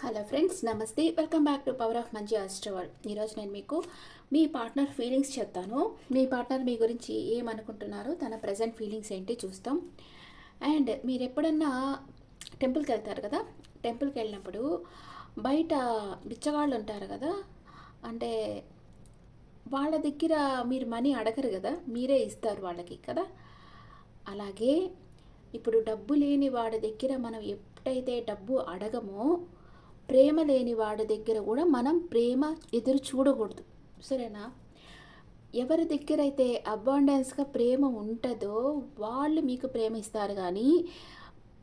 Hello friends, నమస్తే. Welcome back to power of మంచి ఆస్ట్రవాల్. ఈరోజు నేను మీకు మీ పార్ట్నర్ ఫీలింగ్స్ చెప్తాను. మీ పార్ట్నర్ మీ గురించి ఏమనుకుంటున్నారు, తన ప్రజెంట్ ఫీలింగ్స్ ఏంటి చూస్తాం. అండ్ మీరు ఎప్పుడన్నా టెంపుల్కి వెళ్తారు కదా, టెంపుల్కి వెళ్ళినప్పుడు బయట బిచ్చగాళ్ళు ఉంటారు కదా, అంటే వాళ్ళ దగ్గర మీరు మనీ అడగరు కదా, మీరే ఇస్తారు వాళ్ళకి కదా. అలాగే ఇప్పుడు డబ్బు లేని వాడి దగ్గర మనం ఎప్పుడైతే డబ్బు అడగమో, ప్రేమ లేని వాడి దగ్గర కూడా మనం ప్రేమ ఎదురు చూడకూడదు. సరేనా? ఎవరి దగ్గర అయితే అబాండెన్స్గా ప్రేమ ఉంటుందో వాళ్ళు మీకు ప్రేమ ఇస్తారు. కానీ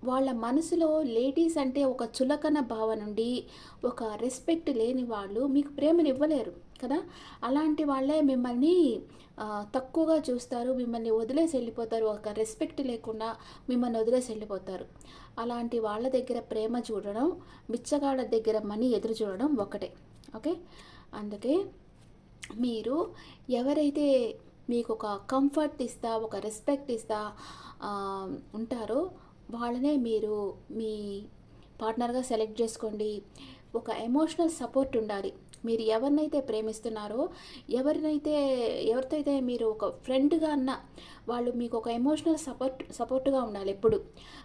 వాళ్ళ మనసులో లేడీస్ అంటే ఒక చులకన భావన నుండి, ఒక రెస్పెక్ట్ లేని వాళ్ళు మీకు ప్రేమను ఇవ్వలేరు కదా. అలాంటి వాళ్ళే మిమ్మల్ని తక్కువగా చూస్తారు, మిమ్మల్ని వదిలేసి వెళ్ళిపోతారు. ఒక రెస్పెక్ట్ లేకుండా మిమ్మల్ని వదిలేసి వెళ్ళిపోతారు. అలాంటి వాళ్ళ దగ్గర ప్రేమ చూడడం, బిచ్చగాళ్ళ దగ్గర మనీ ఎదురు చూడడం ఒకటే. ఓకే, అందుకే మీరు ఎవరైతే మీకు ఒక కంఫర్ట్ ఇస్తా, ఒక రెస్పెక్ట్ ఇస్తా ఉంటారో వాళ్ళనే మీరు మీ పార్ట్నర్గా సెలెక్ట్ చేసుకోండి. ఒక ఎమోషనల్ సపోర్ట్ ఉండాలి. మీరు ఎవరినైతే ప్రేమిస్తున్నారో, ఎవరితో అయితే మీరు ఒక ఫ్రెండ్గా అన్న వాళ్ళు మీకు ఒక ఎమోషనల్ సపోర్ట్గా ఉండాలి ఎప్పుడు.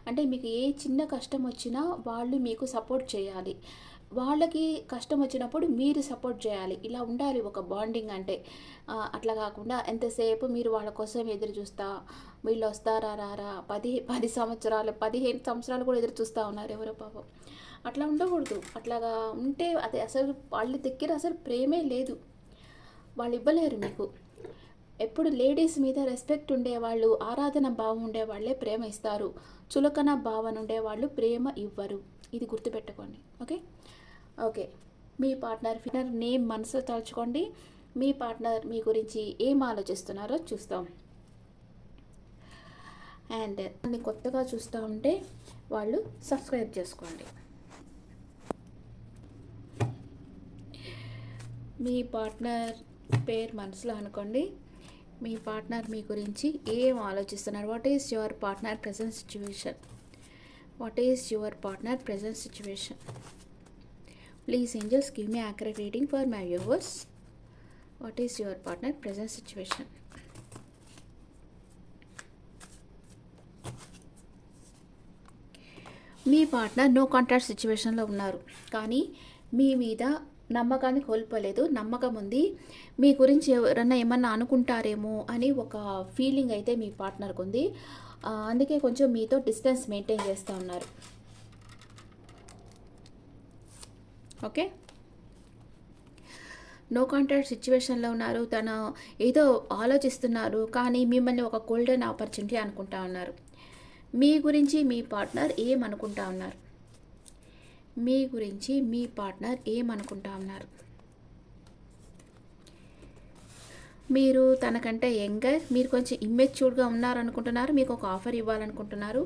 అంటే మీకు ఏ చిన్న కష్టం వచ్చినా వాళ్ళు మీకు సపోర్ట్ చేయాలి, వాళ్ళకి కష్టం వచ్చినప్పుడు మీరు సపోర్ట్ చేయాలి. ఇలా ఉండాలి ఒక బాండింగ్ అంటే. అట్లా కాకుండా ఎంతసేపు మీరు వాళ్ళ కోసం ఎదురు చూస్తా, వీళ్ళు వస్తారా రారా, 10 సంవత్సరాలు 15 సంవత్సరాలు కూడా ఎదురు చూస్తూ ఉన్నారు ఎవరో పాపం. అట్లా ఉండకూడదు. అట్లాగా ఉంటే అది అసలు వాళ్ళ దగ్గర అసలు ప్రేమే లేదు, వాళ్ళు ఇవ్వలేరు మీకు. ఎప్పుడు లేడీస్ మీద రెస్పెక్ట్ ఉండేవాళ్ళు, ఆరాధన భావం ఉండేవాళ్ళే ప్రేమ ఇస్తారు. చులకన భావన ఉండేవాళ్ళు ప్రేమ ఇవ్వరు. ఇది గుర్తుపెట్టుకోండి. ఓకే, మీ పార్ట్నర్ నేమ్ మనసులో తలుచుకోండి. మీ పార్ట్నర్ మీ గురించి ఏం ఆలోచిస్తున్నారో చూస్తాం. అండ్ అన్ని కొత్తగా చూస్తూ ఉంటే వాళ్ళు సబ్స్క్రైబ్ చేసుకోండి. మీ పార్ట్నర్ పేరు మనసులో అనుకోండి. మీ పార్ట్నర్ మీ గురించి ఏం ఆలోచిస్తున్నారు? What is your partner present situation? What is your partner present situation? Please angels, give me accurate reading for my viewers. What is your partner present situation? మీ పార్ట్నర్ నో కాంటాక్ట్ సిచ్యువేషన్లో ఉన్నారు, కానీ మీ మీద నమ్మకాన్ని కోల్పోలేదు. నమ్మకం ఉంది. మీ గురించి ఎవరన్నా ఏమన్నా అనుకుంటారేమో అని ఒక ఫీలింగ్ అయితే మీ పార్ట్నర్కి ఉంది. అందుకే కొంచెం మీతో డిస్టెన్స్ మెయింటైన్ చేస్తూ ఉన్నారు. ఓకే, నో కాంటాక్ట్ సిచ్యువేషన్లో ఉన్నారు. తను ఏదో ఆలోచిస్తున్నారు, కానీ మిమ్మల్ని ఒక గోల్డెన్ ఆపర్చునిటీ అనుకుంటా ఉన్నారు. మీ గురించి మీ పార్ట్నర్ ఏమనుకుంటా ఉన్నారు? మీ గురించి మీ పార్ట్నర్ ఏమనుకుంటా ఉన్నారు? మీరు తనకంటే యంగర్, మీరు కొంచెం ఇమ్మెచ్యూర్డ్గా ఉన్నారనుకుంటున్నారు. మీకు ఒక ఆఫర్ ఇవ్వాలనుకుంటున్నారు.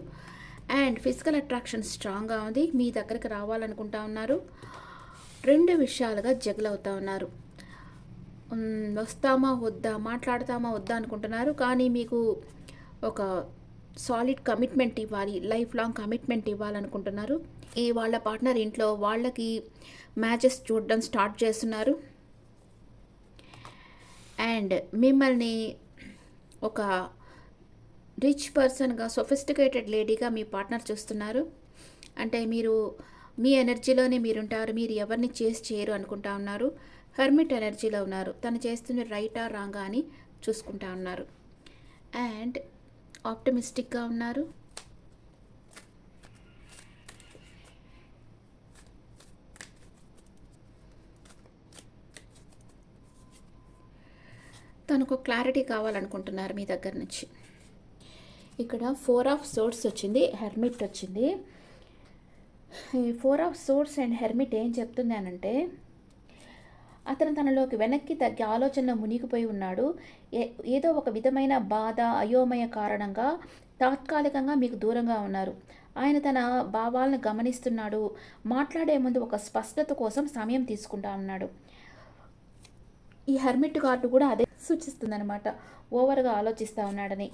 అండ్ ఫిజికల్ అట్రాక్షన్ స్ట్రాంగ్గా ఉంది. మీ దగ్గరికి రావాలనుకుంటా ఉన్నారు. 2 విషయాలుగా జగల్ అవుతూ ఉన్నారు. వస్తామా వద్దా, మాట్లాడతామా వద్దా అనుకుంటున్నారు. కానీ మీకు ఒక సాలిడ్ కమిట్మెంట్ ఇవ్వాలి, లైఫ్ లాంగ్ కమిట్మెంట్ ఇవ్వాలనుకుంటున్నారు. వాళ్ళ పార్ట్నర్ ఇంట్లో వాళ్ళకి మ్యాచెస్ చూడడం స్టార్ట్ చేస్తున్నారు. అండ్ మిమ్మల్ని ఒక రిచ్ పర్సన్గా, సొఫిస్టికేటెడ్ లేడీగా మీ పార్ట్నర్ చూస్తున్నారు. అంటే మీరు మీ ఎనర్జీలోనే మీరుంటారు, మీరు ఎవరిని చేసి చేయరు అనుకుంటా ఉన్నారు. హెర్మిట్ ఎనర్జీలో ఉన్నారు. తను చేస్తున్న రైటా రాంగా అని చూసుకుంటా ఉన్నారు. అండ్ ఆప్టమిస్టిక్గా ఉన్నారు. తనకు క్లారిటీ కావాలనుకుంటున్నారు మీ దగ్గర నుంచి. ఇక్కడ 4 ఆఫ్ సోర్డ్స్ వచ్చింది, హెర్మిట్ వచ్చింది. ఈ 4 ఆఫ్ సోర్డ్స్ అండ్ హెర్మిట్ ఏం చెప్తుంది అనంటే, అతను తనలోకి వెనక్కి తగ్గి ఆలోచనలో మునిగిపోయి ఉన్నాడు. ఏదో ఒక విధమైన బాధ, అయోమయ కారణంగా తాత్కాలికంగా మీకు దూరంగా ఉన్నారు. ఆయన తన భావాలను గమనిస్తున్నాడు. మాట్లాడే ముందు ఒక స్పష్టత కోసం సమయం తీసుకుంటా ఉన్నాడు. ఈ హెర్మిట్ కార్డు కూడా అదే సూచిస్తుంది అనమాట, ఓవర్గా ఆలోచిస్తూ ఉన్నాడని.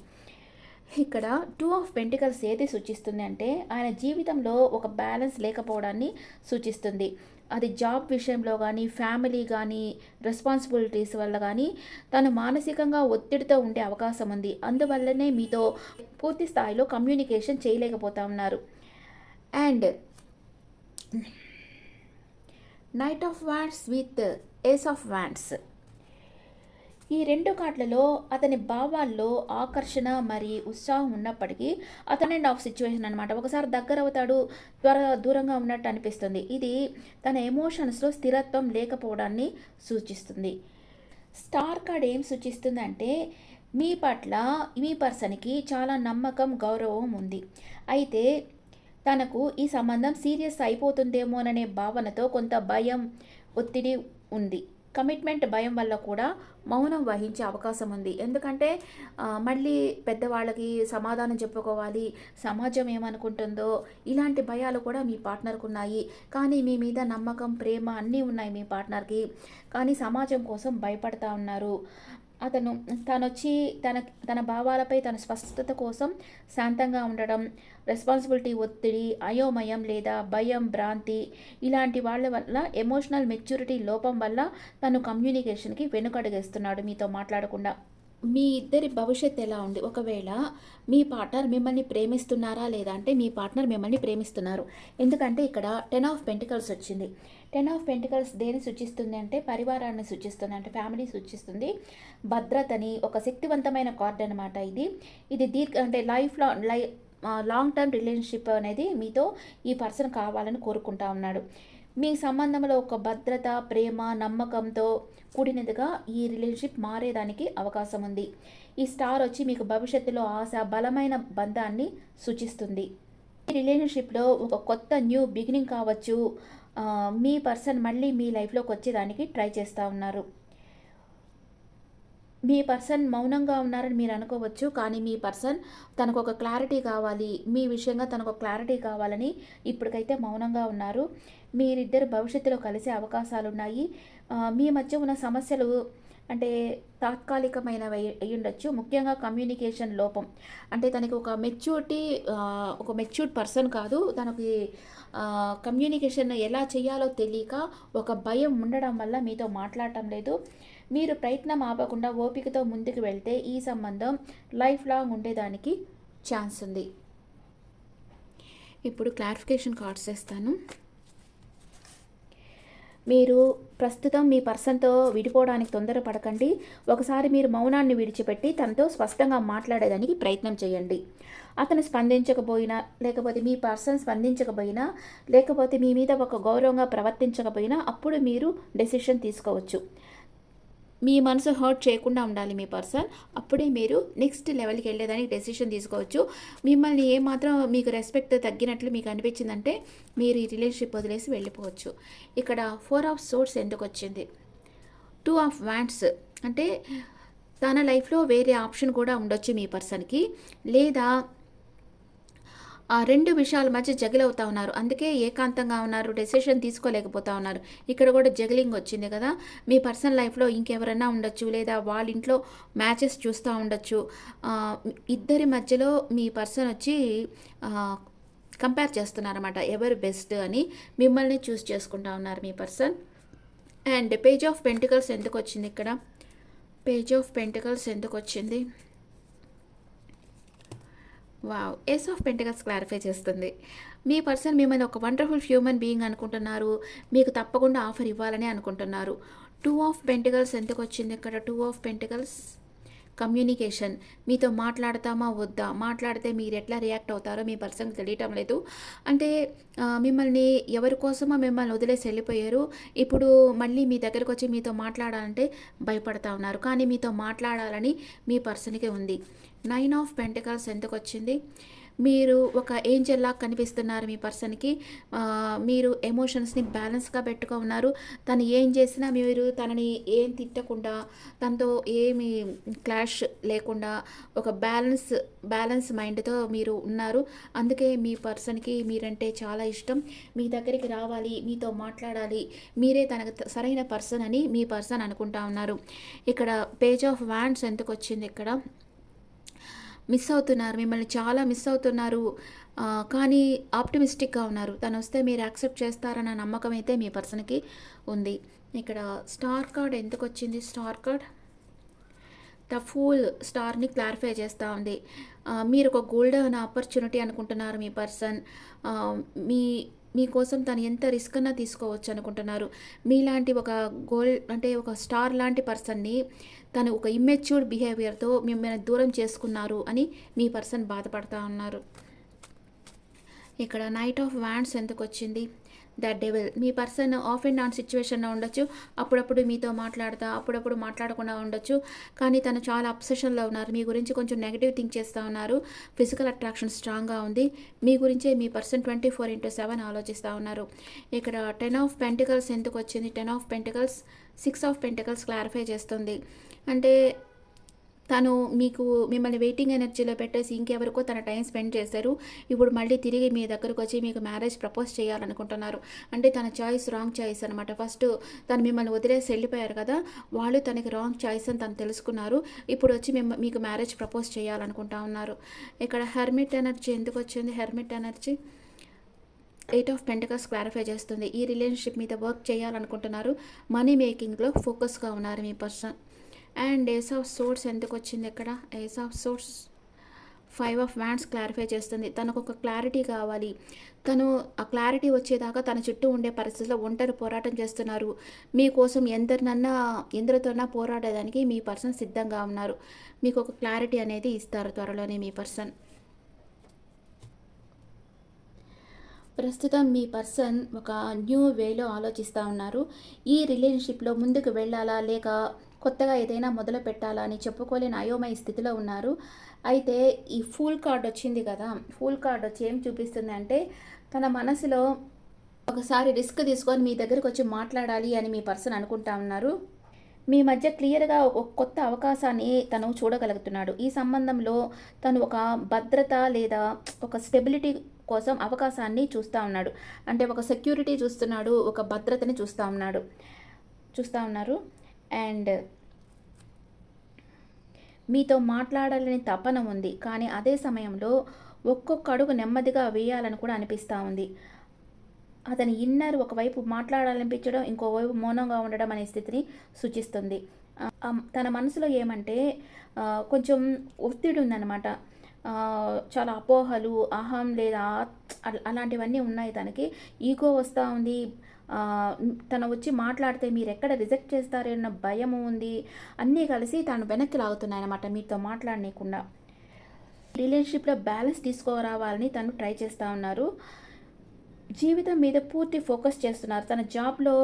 ఇక్కడ టూ ఆఫ్ పెంటికల్స్ ఏది సూచిస్తుంది అంటే ఆయన జీవితంలో ఒక బ్యాలెన్స్ లేకపోవడాన్ని సూచిస్తుంది. అది జాబ్ విషయంలో కానీ, ఫ్యామిలీ కానీ, రెస్పాన్సిబిలిటీస్ వల్ల కానీ తను మానసికంగా ఒత్తిడితో ఉండే అవకాశం ఉంది. అందువల్లనే మీతో పూర్తి స్థాయిలో కమ్యూనికేషన్ చేయలేకపోతా ఉన్నారు. And knight of wands with ace of wands, ఈ రెండు కార్డులలో అతని భావాల్లో ఆకర్షణ మరియు ఉత్సాహం ఉన్నప్పటికీ అతన్ అండ్ ఆఫ్ సిచ్యువేషన్ అనమాట. ఒకసారి దగ్గర అవుతాడు, దూరంగా ఉన్నట్టు అనిపిస్తుంది. ఇది తన ఎమోషన్స్లో స్థిరత్వం లేకపోవడాన్ని సూచిస్తుంది. స్టార్ కార్డ్ ఏం సూచిస్తుంది అంటే మీ పట్ల మీ పర్సన్కి చాలా నమ్మకం, గౌరవం ఉంది. అయితే తనకు ఈ సంబంధం సీరియస్ అయిపోతుందేమోననే భావనతో కొంత భయం, ఒత్తిడి ఉంది. కమిట్మెంట్ భయం వల్ల కూడా మౌనం వహించే అవకాశం ఉంది. ఎందుకంటే మళ్ళీ పెద్దవాళ్ళకి సమాధానం చెప్పుకోవాలి, సమాజం ఏమనుకుంటుందో, ఇలాంటి భయాలు కూడా మీ పార్ట్నర్కు ఉన్నాయి. కానీ మీ మీద నమ్మకం, ప్రేమ అన్నీ ఉన్నాయి మీ పార్ట్నర్కి. కానీ సమాజం కోసం భయపడతా ఉన్నారు. తనొచ్చి తన భావాలపై తన స్పష్టత కోసం శాంతంగా ఉండడం, రెస్పాన్సిబిలిటీ ఒత్తిడి, అయోమయం లేదా భయం, భ్రాంతి ఇలాంటి వాళ్ళ వల్ల, ఎమోషనల్ మెచ్యూరిటీ లోపం వల్ల తను కమ్యూనికేషన్కి వెనుకడుగేస్తున్నాడు మీతో మాట్లాడకుండా. మీ ఇద్దరి భవిష్యత్తు ఎలా ఉంది? ఒకవేళ మీ పార్ట్నర్ మిమ్మల్ని ప్రేమిస్తున్నారా లేదా అంటే మీ పార్ట్నర్ మిమ్మల్ని ప్రేమిస్తున్నారు. ఎందుకంటే ఇక్కడ 10 ఆఫ్ పెంటికల్స్ వచ్చింది. 10 ఆఫ్ పెంటికల్స్ దేని సూచిస్తుంది అంటే పరివారాన్ని సూచిస్తుంది, అంటే ఫ్యామిలీ సూచిస్తుంది, భద్రతని, ఒక శక్తివంతమైన కార్డ్ అనమాట. ఇది అంటే లాంగ్ టర్మ్ రిలేషన్షిప్ అనేది మీతో ఈ పర్సన్ కావాలని కోరుకుంటా ఉన్నాడు. మీ సంబంధంలో ఒక భద్రత, ప్రేమ, నమ్మకంతో కూడినదిగా ఈ రిలేషన్షిప్ మారేదానికి అవకాశం ఉంది. ఈ స్టార్ వచ్చి మీకు భవిష్యత్తులో ఆశ, బలమైన బంధాన్ని సూచిస్తుంది. ఈ రిలేషన్షిప్లో ఒక కొత్త న్యూ బిగినింగ్ కావచ్చు. మీ పర్సన్ మళ్ళీ మీ లైఫ్లోకి వచ్చేదానికి ట్రై చేస్తూ ఉన్నారు. మీ పర్సన్ మౌనంగా ఉన్నారని మీరు అనుకోవచ్చు, కానీ మీ పర్సన్ తనకు ఒక క్లారిటీ కావాలి, మీ విషయంగా తనకు ఒక క్లారిటీ కావాలని ఇప్పటికైతే మౌనంగా ఉన్నారు. మీరిద్దరు భవిష్యత్తులో కలిసే అవకాశాలు ఉన్నాయి. మీ మధ్య ఉన్న సమస్యలు అంటే తాత్కాలికమైనవి అయి ఉండొచ్చు. ముఖ్యంగా కమ్యూనికేషన్ లోపం, అంటే తనకి ఒక మెచ్యూర్డ్ పర్సన్ కాదు, తనకి కమ్యూనికేషన్ ఎలా చేయాలో తెలియక ఒక భయం ఉండడం వల్ల మీతో మాట్లాడటం లేదు. మీరు ప్రయత్నం ఆపకుండా ఓపికతో ముందుకు వెళ్తే ఈ సంబంధం లైఫ్ లాంగ్ ఉండేదానికి ఛాన్స్ ఉంది. ఇప్పుడు క్లారిఫికేషన్ కార్డ్స్ వేస్తాను. మీరు ప్రస్తుతం మీ పర్సన్తో విడిపోవడానికి తొందరపడకండి. ఒకసారి మీరు మౌనాన్ని విడిచిపెట్టి తనతో స్పష్టంగా మాట్లాడేదానికి ప్రయత్నం చేయండి. అతను స్పందించకపోయినా, లేకపోతే మీ పర్సన్ స్పందించకపోయినా, లేకపోతే మీ మీద ఒక గౌరవంగా ప్రవర్తించకపోయినా అప్పుడు మీరు డెసిషన్ తీసుకోవచ్చు. మీ మనసు హర్ట్ చేయకుండా ఉండాలి మీ పర్సన్, అప్పుడే మీరు నెక్స్ట్ లెవెల్కి వెళ్ళేదానికి డెసిషన్ తీసుకోవచ్చు. మిమ్మల్ని ఏమాత్రం మీకు రెస్పెక్ట్ తగ్గినట్లు మీకు అనిపించిందంటే మీరు ఈ రిలేషన్షిప్ వదిలేసి వెళ్ళిపోవచ్చు. ఇక్కడ 4 ఆఫ్ సోర్డ్స్ ఎందుకు వచ్చింది? 2 ఆఫ్ వాండ్స్ అంటే తన లైఫ్లో వేరే ఆప్షన్ కూడా ఉండొచ్చు మీ పర్సన్కి, లేదా ఆ రెండు విషయాల మధ్య జగిల్ అవుతా ఉన్నారు, అందుకే ఏకాంతంగా ఉన్నారు, డెసిషన్ తీసుకోలేకపోతా ఉన్నారు. ఇక్కడ కూడా జగిలింగ్ వచ్చింది కదా. మీ పర్సనల్ లైఫ్లో ఇంకెవరన్నా ఉండొచ్చు, లేదా వాళ్ళ ఇంట్లో మ్యాచెస్ చూస్తూ ఉండొచ్చు. ఇద్దరి మధ్యలో మీ పర్సన్ వచ్చి కంపేర్ చేస్తున్నారన్నమాట, ఎవరు బెస్ట్ అని మిమ్మల్ని చూస్ చేసుకుంటా ఉన్నారు మీ person. And page of pentacles ఎందుకు వచ్చింది ఇక్కడ? పేజ్ ఆఫ్ పెంటికల్స్ ఎందుకు వచ్చింది? Wow, ace of pentacles clarify చేస్తుంది. మీ పర్సన్ మిమ్మల్ని ఒక వండర్ఫుల్ హ్యూమన్ బీయింగ్ అనుకుంటున్నారు, మీకు తప్పకుండా ఆఫర్ ఇవ్వాలని అనుకుంటున్నారు. 2 ఆఫ్ పెంటికల్స్ ఎందుకు వచ్చింది ఇక్కడ? 2 ఆఫ్ పెంటికల్స్ కమ్యూనికేషన్, మీతో మాట్లాడతామా వద్దా, మాట్లాడితే మీరు ఎట్లా రియాక్ట్ అవుతారో మీ పర్సన్కి తెలియటం లేదు. అంటే మిమ్మల్ని ఎవరి కోసమో మిమ్మల్ని వదిలేసి వెళ్ళిపోయారు, ఇప్పుడు మళ్ళీ మీ దగ్గరకు వచ్చి మీతో మాట్లాడాలంటే భయపడతా ఉన్నారు, కానీ మీతో మాట్లాడాలని మీ పర్సన్కి ఉంది. 9 ఆఫ్ పెంటికల్స్ ఎందుకు వచ్చింది? మీరు ఒక ఏంజల్ లాగా కనిపిస్తున్నారు మీ పర్సన్కి. మీరు ఎమోషన్స్ని బ్యాలెన్స్గా పెట్టుకో ఉన్నారు. తను ఏం చేసినా మీరు తనని ఏం తిట్టకుండా, తనతో ఏమి క్లాష్ లేకుండా ఒక బ్యాలెన్స్ మైండ్తో మీరు ఉన్నారు. అందుకే మీ పర్సన్కి మీరంటే చాలా ఇష్టం, మీ దగ్గరికి రావాలి, మీతో మాట్లాడాలి, మీరే తనకు సరైన పర్సన్ అని మీ పర్సన్ అనుకుంటా ఉన్నారు. ఇక్కడ పేజ్ ఆఫ్ వాండ్స్ ఎందుకు వచ్చింది ఇక్కడ? మిస్ అవుతున్నారు. మిమ్మల్ని చాలా మిస్ అవుతున్నారు. కానీ ఆప్టిమిస్టిక్‌గా ఉన్నారు. తనొస్తే మీరు యాక్సెప్ట్ చేస్తారన్న నమ్మకం అయితే మీ పర్సన్‌కి ఉంది. ఇక్కడ స్టార్ కార్డ్ ఎందుకొచ్చింది? స్టార్ కార్డ్ ద ఫూల్ స్టార్‌ని క్లారిఫై చేస్తా ఉంది. మీరొక గోల్డెన్ ఆపర్చునిటీ అనుకుంటున్నారు మీ పర్సన్. ఆహ్, మీ మీకోసం తను ఎంత రిస్క్ అన్నా తీసుకోవచ్చు అనుకుంటున్నారు. మీలాంటి ఒక అంటే ఒక స్టార్ లాంటి పర్సన్‌ని తను ఒక ఇమ్మెచ్యూర్డ్ బిహేవియర్‌తో మిమ్మల్ని దూరం చేసుకున్నారు అని మీ పర్సన్ బాధపడతా ఉన్నారు. ఇక్కడ నైట్ ఆఫ్ వాండ్స్ ఎందుకొచ్చింది? The devil. మీ పర్సన్ ఆఫ్ అండ్ ఆన్ సిచ్యువేషన్‌లో ఉండొచ్చు. అప్పుడప్పుడు మీతో మాట్లాడతా, అప్పుడప్పుడు మాట్లాడకుండా ఉండొచ్చు. కానీ తను చాలా అబ్సెషన్‌లో ఉన్నారు. మీ గురించి కొంచెం నెగెటివ్ థింక్ చేస్తా ఉన్నారు. ఫిజికల్ అట్రాక్షన్ స్ట్రాంగ్‌గా ఉంది. మీ గురించే మీ పర్సన్ 24/7 ఆలోచిస్తా ఉన్నారు. ఇక్కడ 10 ఆఫ్ పెంటికల్స్ ఎందుకొచ్చింది? 10 of pentacles, 6 of pentacles clarify చేస్తుంది. అంటే తను మిమ్మల్ని వెయిటింగ్ ఎనర్జీలో పెట్టేసి ఇంకెవరికో తన టైం స్పెండ్ చేశారు. ఇప్పుడు మళ్ళీ తిరిగి మీ దగ్గరకు వచ్చి మీకు మ్యారేజ్ ప్రపోజ్ చేయాలనుకుంటున్నారు. అంటే తన చాయిస్ రాంగ్ చాయిస్ అనమాట. ఫస్ట్ తను మిమ్మల్ని వదిలేసి వెళ్ళిపోయారు కదా, వాళ్ళు తనకి రాంగ్ చాయిస్ అని తను తెలుసుకున్నారు. ఇప్పుడు వచ్చి మీకు మ్యారేజ్ ప్రపోజ్ చేయాలనుకుంటా ఉన్నారు. ఇక్కడ హెర్మిట్ ఎనర్జీ ఎందుకు వచ్చింది? Hermit energy 8 of pentacles clarify చేస్తుంది. ఈ రిలేషన్షిప్ మీద వర్క్ చేయాలనుకుంటున్నారు. మనీ మేకింగ్లో ఫోకస్గా ఉన్నారు మీ person. And ace of swords ఎందుకు వచ్చింది ఇక్కడ? Ace of swords 5 of wands clarify చేస్తుంది. తనకు ఒక క్లారిటీ కావాలి. తను ఆ క్లారిటీ వచ్చేదాకా తన చుట్టూ ఉండే పరిస్థితుల్లో ఒంటరి పోరాటం చేస్తున్నారు. మీకోసం ఎందరితోనా పోరాడేదానికి మీ పర్సన్ సిద్ధంగా ఉన్నారు. మీకు ఒక క్లారిటీ అనేది ఇస్తారు త్వరలోనే మీ పర్సన్. ప్రస్తుతం మీ పర్సన్ ఒక న్యూ వేలో ఆలోచిస్తూ ఉన్నారు. ఈ రిలేషన్షిప్లో ముందుకు వెళ్ళాలా లేక కొత్తగా ఏదైనా మొదలు పెట్టాలా అని చెప్పుకోలేని అయోమయ స్థితిలో ఉన్నారు. అయితే ఈ ఫూల్ కార్డ్ వచ్చింది కదా, ఫూల్ కార్డ్ వచ్చి ఏం చూపిస్తుంది అంటే తన మనసులో ఒకసారి రిస్క్ తీసుకొని మీ దగ్గరకు వచ్చి మాట్లాడాలి అని మీ పర్సన్ అనుకుంటా ఉన్నారు. మీ మధ్య క్లియర్గా ఒక కొత్త అవకాశాన్ని తను చూడగలుగుతున్నాడు. ఈ సంబంధంలో తను ఒక భద్రత లేదా ఒక స్టెబిలిటీ కోసం అవకాశాన్ని చూస్తూ ఉన్నాడు. అంటే ఒక సెక్యూరిటీ చూస్తున్నాడు, ఒక భద్రతని చూస్తూ ఉన్నారు. అండ్ మీతో మాట్లాడాలని తపన ఉంది. కానీ అదే సమయంలో ఒక్కొక్క అడుగు నెమ్మదిగా వేయాలని కూడా అనిపిస్తూ ఉంది. అతని ఇన్నర్ ఒకవైపు మాట్లాడాలనిపించడం, ఇంకోవైపు మౌనంగా ఉండడం అనే స్థితిని సూచిస్తుంది. తన మనసులో ఏమంటే కొంచెం ఒత్తిడి ఉందన్నమాట. చాలా అపోహలు, అహం లేదా అలాంటివన్నీ ఉన్నాయి తనకి. ఈగో వస్తూ ఉంది. తను వచ్చి మాట్లాడితే మీరు ఎక్కడ రిజెక్ట్ చేస్తారన్న భయము ఉంది. అన్నీ కలిసి తను వెనక్కి లాగుతున్నాయన్నమాట మీతో మాట్లాడనీయకుండా. రిలేషన్షిప్లో బ్యాలెన్స్ తీసుకురావాలని తను ట్రై చేస్తూ ఉన్నారు. జీవితం మీద పూర్తి ఫోకస్ చేస్తున్నారు. తన జాబ్లో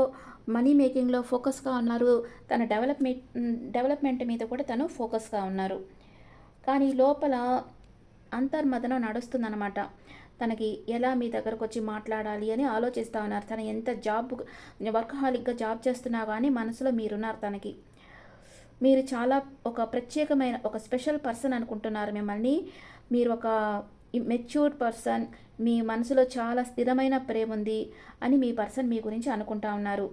మనీ మేకింగ్లో ఫోకస్గా ఉన్నారు. తన డెవలప్మెంట్ మీద కూడా తను ఫోకస్గా ఉన్నారు. కానీ లోపల అంతర్మదనం నడుస్తుందన్నమాట. తనకి ఎలా మీ దగ్గరకు వచ్చి మాట్లాడాలి అని ఆలోచిస్తూ ఉన్నారు. తను ఎంత వర్కహాలిక్గా జాబ్ చేస్తున్నా కానీ మనసులో మీరున్నారు తనకి. మీరు చాలా ఒక ప్రత్యేకమైన ఒక స్పెషల్ పర్సన్ అనుకుంటున్నారు మిమ్మల్ని. మీరు ఒక మెచ్యూర్డ్ పర్సన్. మీ మనసులో చాలా స్థిరమైన ప్రేమ ఉంది అని మీ పర్సన్ మీ గురించి అనుకుంటా ఉన్నారు.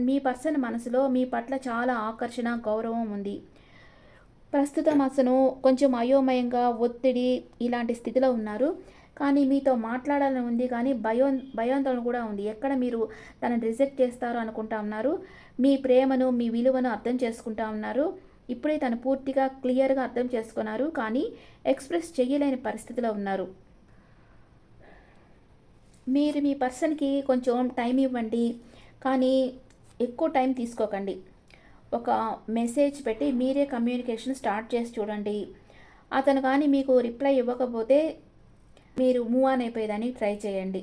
మీ పర్సన్ మనసులో మీ పట్ల చాలా ఆకర్షణ, గౌరవం ఉంది. ప్రస్తుతం అసలు కొంచెం అయోమయంగా, ఒత్తిడి ఇలాంటి స్థితిలో ఉన్నారు. కానీ మీతో మాట్లాడాలని ఉంది, కానీ భయాందోళన కూడా ఉంది. ఎక్కడ మీరు తనని రిజెక్ట్ చేస్తారో అనుకుంటా ఉన్నారు. మీ ప్రేమను, మీ విలువను అర్థం చేసుకుంటా ఉన్నారు. ఇప్పుడే తను పూర్తిగా క్లియర్గా అర్థం చేసుకున్నారు, కానీ ఎక్స్ప్రెస్ చేయలేని పరిస్థితిలో ఉన్నారు. మీరు మీ పర్సన్కి కొంచెం టైం ఇవ్వండి, కానీ ఎక్కువ టైం తీసుకోకండి. ఒక మెసేజ్ పెట్టి మీరే కమ్యూనికేషన్ స్టార్ట్ చేసి చూడండి. అతను కానీ మీకు రిప్లై ఇవ్వకపోతే మీరు మూవ్ ఆన్ అయిపోయేదాన్ని ట్రై చేయండి.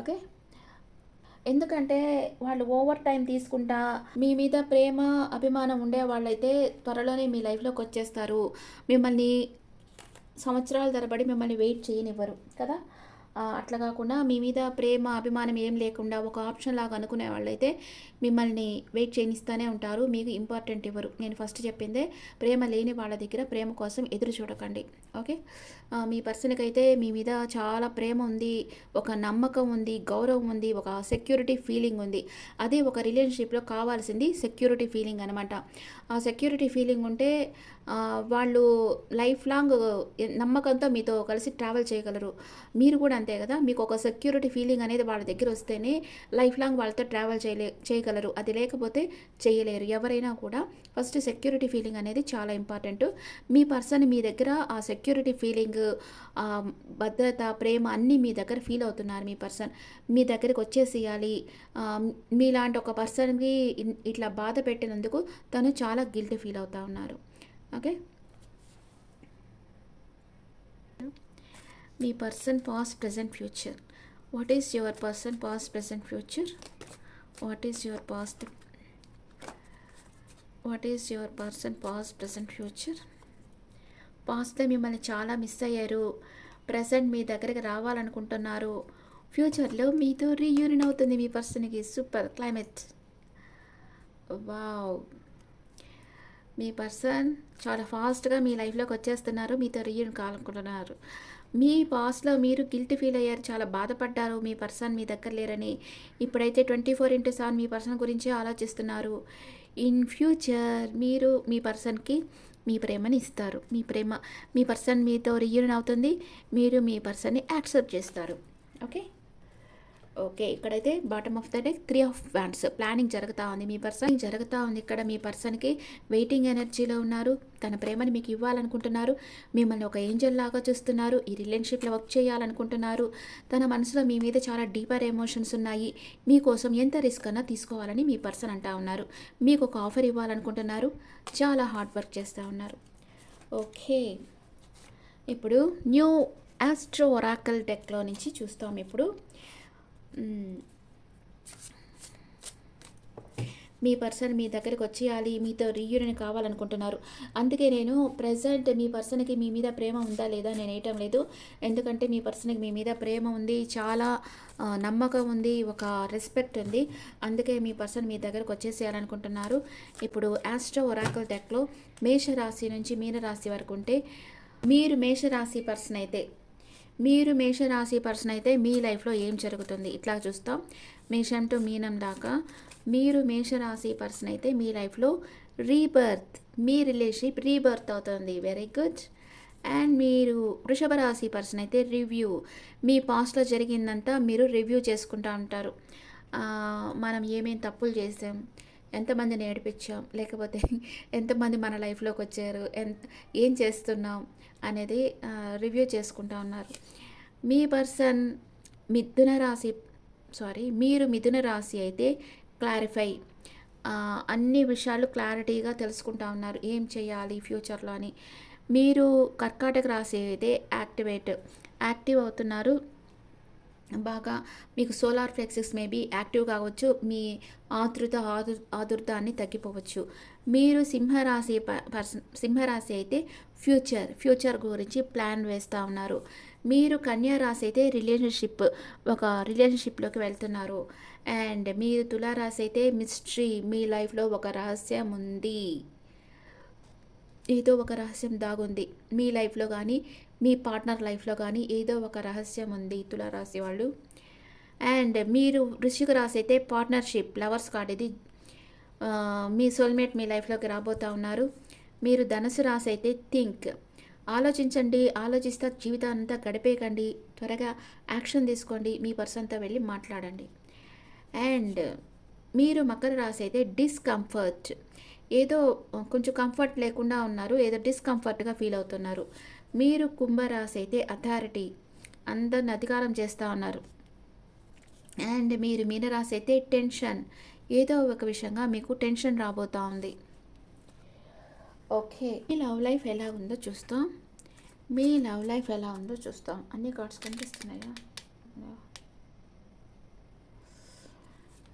ఓకే, ఎందుకంటే వాళ్ళు ఓవర్ టైం తీసుకుంటా మీ మీద ప్రేమ, అభిమానం ఉండే వాళ్ళైతే త్వరలోనే మీ లైఫ్లోకి వచ్చేస్తారు. మిమ్మల్ని సంవత్సరాల తరబడి మిమ్మల్ని వెయిట్ చేయనివ్వరు కదా. అట్లా కాకుండా మీ మీద ప్రేమ, అభిమానం ఏం లేకుండా ఒక ఆప్షన్ లాగా అనుకునే వాళ్ళైతే మిమ్మల్ని వెయిట్ చేయనిస్తూనే ఉంటారు. మీకు ఇంపార్టెంట్ ఇవ్వరు. నేను ఫస్ట్ చెప్పిందే, ప్రేమ లేని వాళ్ళ దగ్గర ప్రేమ కోసం ఎదురు చూడకండి. ఓకే, మీ పర్సన్కి అయితే మీ మీద చాలా ప్రేమ ఉంది, ఒక నమ్మకం ఉంది, గౌరవం ఉంది, ఒక సెక్యూరిటీ ఫీలింగ్ ఉంది. అదే ఒక రిలేషన్షిప్లో కావాల్సింది సెక్యూరిటీ ఫీలింగ్ అనమాట. ఆ సెక్యూరిటీ ఫీలింగ్ ఉంటే వాళ్ళు లైఫ్ లాంగ్ నమ్మకంతో మీతో కలిసి ట్రావెల్ చేయగలరు. మీరు కూడా అంతే కదా! మీకు ఒక సెక్యూరిటీ ఫీలింగ్ అనేది వాళ్ళ దగ్గర వస్తేనే లైఫ్ లాంగ్ వాళ్ళతో ట్రావెల్ చేయగలరు. అది లేకపోతే చేయలేరు. ఎవరైనా కూడా ఫస్ట్ సెక్యూరిటీ ఫీలింగ్ అనేది చాలా ఇంపార్టెంట్. మీ పర్సన్ మీ దగ్గర ఆ సెక్యూరిటీ ఫీలింగ్, భద్రత, ప్రేమ అన్నీ మీ దగ్గర ఫీల్ అవుతున్నారు. మీ పర్సన్ మీ దగ్గరికి వచ్చేసేయాలి. మీలాంటి ఒక పర్సన్‌కి ఇట్లా బాధ పెట్టినందుకు తను చాలా గిల్టీ ఫీల్ అవుతా ఉన్నారు. Okay. Me person past, present, future. What is your person past, present, future? What is your past? What is your person past, present, future? పాస్ట్లో మిమ్మల్ని చాలా మిస్ అయ్యారు. ప్రెజెంట్ మీ దగ్గరికి రావాలనుకుంటున్నారు. ఫ్యూచర్లో మీతో రీయూనియన్ అవుతుంది మీ పర్సన్కి. Super climate. వావ్! మీ పర్సన్ చాలా ఫాస్ట్గా మీ లైఫ్లోకి వచ్చేస్తున్నారు. మీతో రీయూనియన్ కావాలనుకుంటున్నారు. మీ పాస్ట్లో మీరు గిల్టీ ఫీల్ అయ్యారు, చాలా బాధపడ్డారు మీ పర్సన్ మీ దగ్గర లేరని. ఇప్పుడైతే 24/7 మీ పర్సన్ గురించి ఆలోచిస్తున్నారు. ఇన్ ఫ్యూచర్ మీరు మీ పర్సన్కి మీ ప్రేమని ఇస్తారు. మీ పర్సన్ మీతో రీయూనియన్ అవుతుంది. మీరు మీ పర్సన్ని యాక్సెప్ట్ చేస్తారు. ఓకే. ఓకే. ఇక్కడైతే bottom of the deck 3 of wands planning జరుగుతూ ఉంది. మీ పర్సన్ జరుగుతూ ఉంది. ఇక్కడ మీ పర్సన్కి వెయిటింగ్ ఎనర్జీలో ఉన్నారు. తన ప్రేమని మీకు ఇవ్వాలనుకుంటున్నారు. మిమ్మల్ని ఒక ఏంజల్ లాగా చూస్తున్నారు. ఈ రిలేషన్షిప్లో వర్క్ చేయాలనుకుంటున్నారు. తన మనసులో మీ మీద చాలా డీపర్ ఎమోషన్స్ ఉన్నాయి. మీకోసం ఎంత రిస్క్ అన్నా తీసుకోవాలని మీ పర్సన్ అంటా ఉన్నారు. మీకు ఒక ఆఫర్ ఇవ్వాలనుకుంటున్నారు. చాలా హార్డ్ వర్క్ చేస్తూ ఉన్నారు. ఓకే. ఇప్పుడు న్యూ ఆస్ట్రో ఒరాకల్ డెక్లో నుంచి చూస్తాం. ఇప్పుడు మీ పర్సన్ మీ దగ్గరికి వచ్చేయాలి, మీతో రీయూనియన్ కావాలనుకుంటున్నారు. అందుకే నేను ప్రజెంట్ మీ పర్సన్కి మీ మీద ప్రేమ ఉందా లేదా నేను వేయటం లేదు. ఎందుకంటే మీ పర్సన్కి మీ మీద ప్రేమ ఉంది, చాలా నమ్మకం ఉంది, ఒక రెస్పెక్ట్ ఉంది. అందుకే మీ పర్సన్ మీ దగ్గరకు వచ్చేసేయాలనుకుంటున్నారు. ఇప్పుడు ఆస్ట్రో ఒరాకల్ డెక్లో మేషరాశి నుంచి మీనరాశి వరకు ఉంటే, మీరు మేషరాశి పర్సన్ అయితే మీ లైఫ్లో ఏం జరుగుతుంది ఇట్లా చూస్తాం. మేషం టు మీనం దాకా మీరు మేషరాశి పర్సన్ అయితే మీ లైఫ్లో రీబర్త్, మీ రిలేషన్షిప్ రీబర్త్ అవుతుంది. Very good. అండ్ మీరు వృషభ రాశి పర్సన్ అయితే రివ్యూ, మీ పాస్ట్లో జరిగిందంతా మీరు రివ్యూ చేసుకుంటూ ఉంటారు. మనం ఏమేం తప్పులు చేసాం, ఎంతమందిని ఏడిపించాం, లేకపోతే ఎంతమంది మన లైఫ్లోకి వచ్చారు, ఏం చేస్తున్నాం అనేది రివ్యూ చేసుకుంటూ ఉన్నారు. మీ పర్సన్ మీరు మిథున రాశి అయితే క్లారిఫై, అన్ని విషయాలు క్లారిటీగా తెలుసుకుంటా ఉన్నారు. ఏం చేయాలి ఫ్యూచర్లో అని. మీరు కర్కాటక రాశి అయితే యాక్టివ్ అవుతున్నారు. బాగా మీకు సోలార్ ఫ్లెక్సెస్ మేబీ యాక్టివ్ కావచ్చు. మీ ఆదుర్దాన్ని తగ్గిపోవచ్చు. మీరు సింహరాశి అయితే ఫ్యూచర్ గురించి ప్లాన్ వేస్తూ ఉన్నారు. మీరు కన్యా రాశి అయితే రిలేషన్షిప్లోకి వెళ్తున్నారు. అండ్ మీరు తులారాశి అయితే మిస్టరీ, మీ లైఫ్లో ఒక రహస్యం ఉంది, ఏదో ఒక రహస్యం దాగుంది. మీ లైఫ్లో కానీ మీ పార్ట్నర్ లైఫ్లో కానీ ఏదో ఒక రహస్యం ఉంది తులారాశి వాళ్ళు. అండ్ మీరు వృశ్చిక రాశి అయితే పార్ట్నర్షిప్, లవర్స్ కార్డ్ ఇది. మీ సోల్మేట్ మీ లైఫ్లోకి రాబోతూ ఉన్నారు. మీరు ధనుసు రాశి అయితే థింక్, ఆలోచిస్తా జీవితాన్ని అంతా గడిపేయకండి, త్వరగా యాక్షన్ తీసుకోండి, మీ పర్సన్తో వెళ్ళి మాట్లాడండి. అండ్ మీరు మకర రాశి అయితే డిస్కంఫర్ట్, ఏదో కొంచెం కంఫర్ట్ లేకుండా ఉన్నారు, ఏదో డిస్కంఫర్ట్గా ఫీల్ అవుతున్నారు. మీరు కుంభరాశి అయితే అథారిటీ, అందరిని అధికారం చేస్తూ ఉన్నారు. అండ్ మీరు మీనరాశి అయితే టెన్షన్, ఏదో ఒక విషయంగా మీకు టెన్షన్ రాబోతూ ఉంది. ఓకే. మీ లవ్ లైఫ్ ఎలా ఉందో చూస్తాం. అన్ని కార్డ్స్ కనిపిస్తున్నాయా?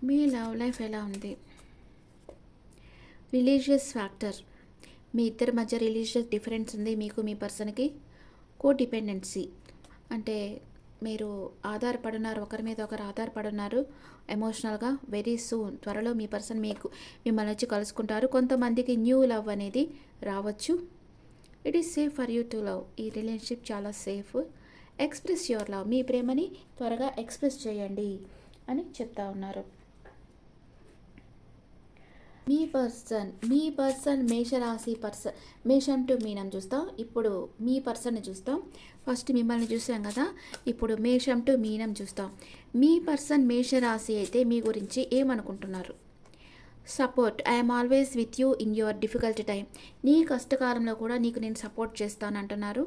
మీ లవ్ లైఫ్ ఎలా ఉంది? రిలీజియస్ ఫ్యాక్టర్, మీ ఇద్దరి మధ్య రిలీజియస్ డిఫరెన్స్ ఉంది. మీకు మీ పర్సన్కి కో డిపెండెన్సీ, అంటే మీరు ఒకరి మీద ఒకరు ఆధారపడున్నారు ఎమోషనల్గా. వెరీ సూన్, త్వరలో మీ పర్సన్ మిమ్మల్ని వచ్చి కలుసుకుంటారు. కొంతమందికి న్యూ లవ్ అనేది రావచ్చు. It is safe for you to love. ఈ రిలేషన్షిప్ చాలా సేఫ్. ఎక్స్ప్రెస్ యువర్ లవ్, మీ ప్రేమని త్వరగా ఎక్స్ప్రెస్ చేయండి అని చెప్తా ఉన్నారు. మీ పర్సన్ మేషరాశి మేషం టు మీనం చూస్తాం. ఇప్పుడు మీ పర్సన్ని చూస్తాం. ఫస్ట్ మిమ్మల్ని చూసాం కదా, ఇప్పుడు మేషం టు మీనం చూస్తాం. మీ పర్సన్ మేషరాశి అయితే మీ గురించి ఏమనుకుంటున్నారు? Support, I'm always with you in your difficult time. నీ కష్టకాలంలో కూడా నీకు నేను సపోర్ట్ చేస్తాను అంటున్నారు.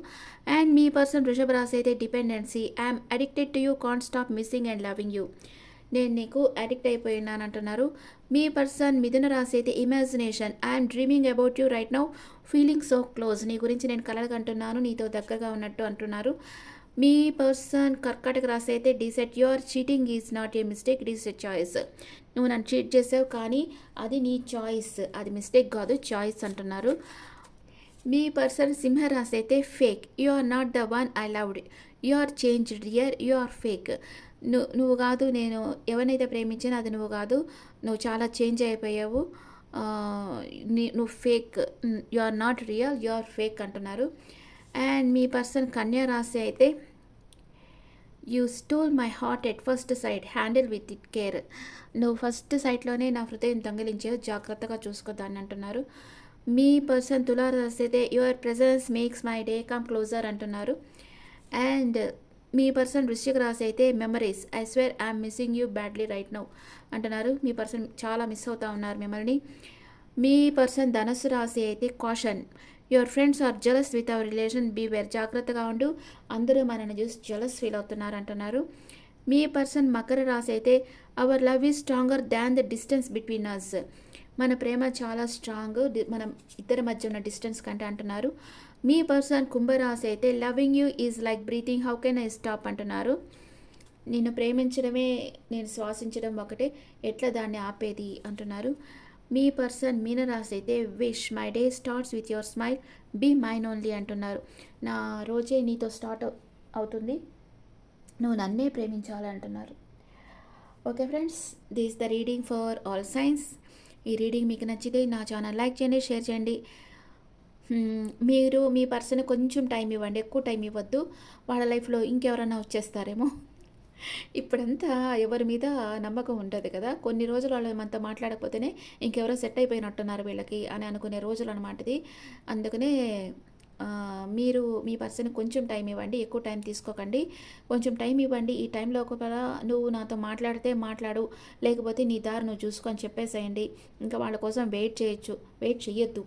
అండ్ మీ పర్సన్ వృషభ రాశి అయితే dependency, I'm addicted to you, can't stop missing and loving you. నేను నీకు అడిక్ట్ అయిపోయినాను అంటున్నారు. మీ పర్సన్ మిథున రాశి అయితే imagination, I'm dreaming about you right now, feeling so close. నీ గురించి నేను కలగంటున్నాను, నీతో దగ్గరగా ఉన్నట్టు అంటున్నారు. మీ పర్సన్ కర్కాటక రాశి అయితే decide, your cheating is not a mistake, it is a choice. నువ్వు నన్ను చీట్ చేసావు కానీ అది నీ చాయిస్, అది మిస్టేక్ కాదు, చాయిస్ అంటున్నారు. మీ పర్సన్ సింహరాశి అయితే fake, you are not the one I loved, you are changed here, you are fake. నువ్వు కాదు, నేను ఎవరినైతే ప్రేమించానో అది నువ్వు కాదు, నువ్వు చాలా చేంజ్ అయిపోయావు, నువ్వు fake, you are not real, you are fake అంటున్నారు. అండ్ మీ పర్సన్ కన్యా రాశి అయితే you stole my heart at first sight, handle with it care. నువ్వు ఫస్ట్ సైట్లోనే నా హృదయం దొంగిలించావు, జాగ్రత్తగా చూసుకోదాన్ని అంటున్నారు. మీ పర్సన్ తులారాశి అయితే your presence makes my day come closer అంటున్నారు. అండ్ మీ పర్సన్ వృశ్చిక రాశి అయితే memories, I swear I'm missing you badly right now అంటున్నారు. మీ పర్సన్ చాలా మిస్ అవుతా ఉన్నారు మిమ్మల్ని. మీ పర్సన్ ధనస్సు రాశి అయితే caution, your friends are jealous with our relation, beware. జాగ్రత్తగా ఉండు, అందరూ మనల్ని చూసి జెలస్ ఫీల్ అవుతున్నారు అంటున్నారు. మీ పర్సన్ మకర రాశి అయితే our love is stronger than the distance between us. మన ప్రేమ చాలా స్ట్రాంగ్ మనం ఇద్దరి మధ్య ఉన్న డిస్టెన్స్ కంటే అంటున్నారు. మీ పర్సన్ కుంభరాశి అయితే loving you is like breathing, how can I stop అంటున్నారు. నిన్ను ప్రేమించడమే, నేను శ్వాసించడం ఒకటే, ఎట్లా దాన్ని ఆపేది అంటున్నారు. మీ పర్సన్ మీనరాశి అయితే wish my day starts with your smile, be mine only అంటున్నారు. నా రోజే నీతో స్టార్ట్ అవుతుంది, నువ్వు నన్నే ప్రేమించాలంటున్నారు. Okay friends, this the reading for all signs. ఈ రీడింగ్ మీకు నచ్చితే నా ఛానల్ లైక్ చేయండి, షేర్ చేయండి. మీరు మీ పర్సన్ కొంచెం టైం ఇవ్వండి, ఎక్కువ టైం ఇవ్వద్దు. వాళ్ళ లైఫ్లో ఇంకెవరైనా వచ్చేస్తారేమో. ఇప్పుడంతా ఎవరి మీద నమ్మకం ఉంటుంది కదా, కొన్ని రోజులు వాళ్ళు మనతో మాట్లాడకపోతేనే ఇంకెవరో సెట్ అయిపోయినట్టున్నారు వీళ్ళకి అని అనుకునే రోజులు అనమాట ఇది. అందుకనే మీరు మీ పర్సన్ కొంచెం టైం ఇవ్వండి, ఎక్కువ టైం తీసుకోకండి, కొంచెం టైం ఇవ్వండి. ఈ టైంలో ఒకవేళ నువ్వు నాతో మాట్లాడితే మాట్లాడు, లేకపోతే నీ దారి నువ్వు చూసుకొని చెప్పేసేయండి. ఇంకా వాళ్ళ కోసం వెయిట్ చేయొద్దు.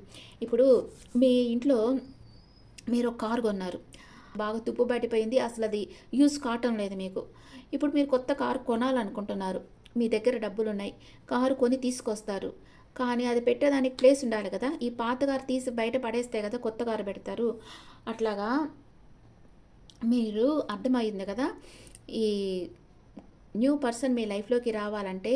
ఇప్పుడు మీ ఇంట్లో మీరు ఒక కారు కొన్నారు, బాగా తుప్పు పట్టిపోయింది, అసలు అది యూస్ కావటం లేదు మీకు. ఇప్పుడు మీరు కొత్త కారు కొనాలనుకుంటున్నారు, మీ దగ్గర డబ్బులు ఉన్నాయి, కారు కొని తీసుకొస్తారు, కానీ అది పెట్టేదానికి ప్లేస్ ఉండాలి కదా. ఈ పాత కారు తీసి బయట పడేస్తే కదా కొత్త కారు పెడతారు. అట్లాగా మీరు అర్థమైంది కదా, ఈ న్యూ పర్సన్ మీ లైఫ్లోకి రావాలంటే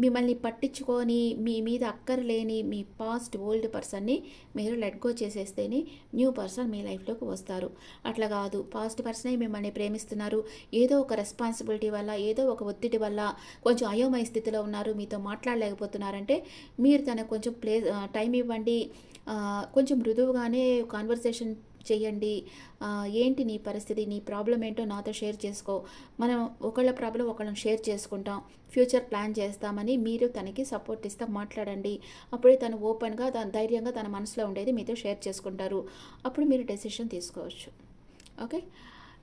మిమ్మల్ని పట్టించుకొని మీ మీద అక్కర్లేని మీ పాస్ట్ ఓల్డ్ పర్సన్ని మీరు లెట్ గో చేసేస్తేనే న్యూ పర్సన్ మీ లైఫ్లోకి వస్తారు. అట్లా కాదు, పాస్ట్ పర్సనే మిమ్మల్ని ప్రేమిస్తున్నారు, ఏదో ఒక రెస్పాన్సిబిలిటీ వల్ల, ఏదో ఒక ఒత్తిడి వల్ల కొంచెం అయోమయ స్థితిలో ఉన్నారు, మీతో మాట్లాడలేకపోతున్నారంటే మీరు తనకు కొంచెం టైం ఇవ్వండి, కొంచెం మృదువుగానే కాన్వర్సేషన్ చెయ్యండి. ఏంటి నీ పరిస్థితి, నీ ప్రాబ్లం ఏంటో నాతో షేర్ చేసుకో, మనం ఒకళ్ళ ప్రాబ్లం ఒకళ్ళని షేర్ చేసుకుంటాం, ఫ్యూచర్ ప్లాన్ చేస్తామని మీరు తనకి సపోర్ట్ ఇస్తా మాట్లాడండి. అప్పుడే తను ఓపెన్గా ధైర్యంగా తన మనసులో ఉండేది మీతో షేర్ చేసుకుంటారు. అప్పుడు మీరు డెసిషన్ తీసుకోవచ్చు. ఓకే,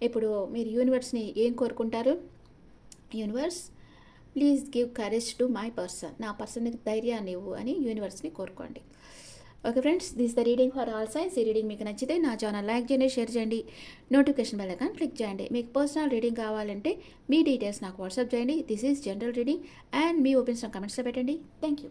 ఇప్పుడు మీరు యూనివర్స్ని ఏం కోరుకుంటారు? Universe please give courage to my person, నా పర్సన్కి ధైర్యాన్ని ఇవ్వు అని యూనివర్స్ని కోరుకోండి. Okay friends, this the reading for all signs. ఈ రీడింగ్ మీకు నచ్చితే నా ఛానల్ లైక్ చేయండి, షేర్ చేయండి, నోటిఫికేషన్ బెల్ ఐకాన్ క్లిక్ చేయండి. మీకు పర్సనల్ రీడింగ్ కావాలంటే మీ డీటెయిల్స్ నాకు వాట్సాప్ చేయండి. This is general reading and మీ ఒపీనియన్స్ కమెంట్స్లో పెట్టండి. Thank you.